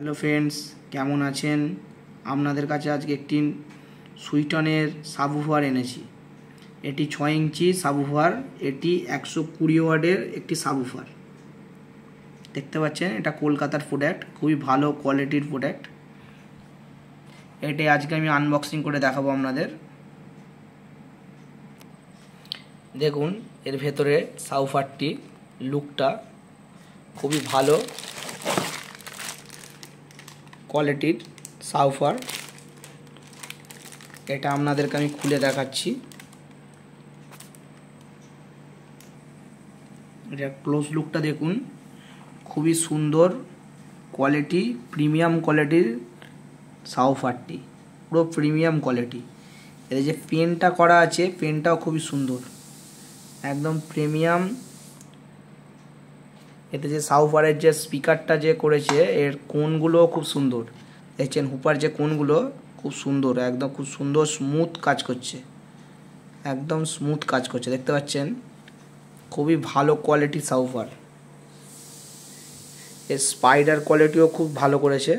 Hello friends, কেমন আছেন? আপনাদের কাছে আজকে একটি সুইটনের সাবউফার এনেছি। এটি 6 ইঞ্চি সাবউফার। এটি 120 ওয়াটের একটি সাবউফার। দেখতে পাচ্ছেন, এটা কলকাতার প্রোডাক্ট, খুবই ভালো কোয়ালিটির প্রোডাক্ট। এটি আজকে আমি আনবক্সিং করে দেখাবো আপনাদের। দেখুন এর ভেতরে সাবউফারটি লুকটা খুবই ভালো কোয়ালিটির সাবউফার। এটা আপনাদেরকে আমি খুলে দেখাচ্ছি। এটা ক্লোজ লুকটা দেখুন, খুবই সুন্দর কোয়ালিটি, প্রিমিয়াম কোয়ালিটির সাবউফারটি, পুরো প্রিমিয়াম কোয়ালিটি। এর যে পেনটা করা আছে, পেনটাও খুবই সুন্দর, একদম প্রিমিয়াম। এতে যে সাবউফারের যে স্পিকারটা যে করেছে, এর কোণগুলো খুব সুন্দর। দেখছেন হুপার যে কোণগুলো খুব সুন্দর, একদম খুব সুন্দর স্মুথ কাজ করছে, একদম স্মুথ কাজ করছে। দেখতে পাচ্ছেন খুবই ভালো কোয়ালিটির সাবউফার। এর স্পাইডার কোয়ালিটিও খুব ভালো করেছে।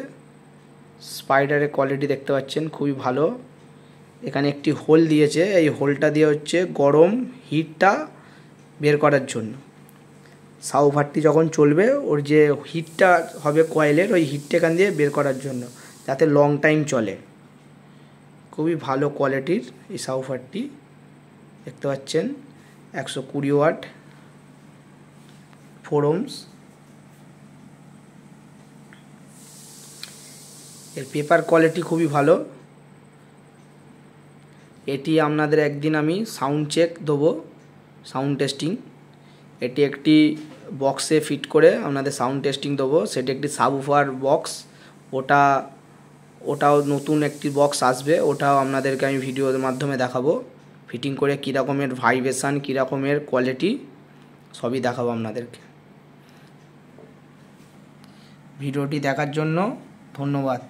স্পাইডারের কোয়ালিটি দেখতে পাচ্ছেন খুবই ভালো। এখানে একটি হোল দিয়েছে, এই হোলটা দিয়ে হচ্ছে গরম হিটটা বের করার জন্য। সাবউফারটি যখন চলবে, ওর যে হিটটা হবে কয়েলের, ওই হিটটা এখান দিয়ে বের করার জন্য, যাতে লং টাইম চলে। খুবই ভালো কোয়ালিটির এই সাবউফারটি। দেখতে পাচ্ছেন 120 ওয়াট, 4 ohms। এর পেপার কোয়ালিটি খুবই ভালো। এটি আপনাদের একদিন আমি সাউন্ড চেক দেবো, সাউন্ড টেস্টিং। এটি একটি বক্সে ফিট করে আপনাদের সাউন্ড টেস্টিং দেবো। সেটি একটি সাবউফার বক্স। ওটাও নতুন একটি বক্স আসবে, ওটাও আপনাদেরকে আমি ভিডিওর মাধ্যমে দেখাবো। ফিটিং করে কী রকমের ভাইব্রেশান, কী রকমের কোয়ালিটি, সবই দেখাবো আপনাদেরকে। ভিডিওটি দেখার জন্য ধন্যবাদ।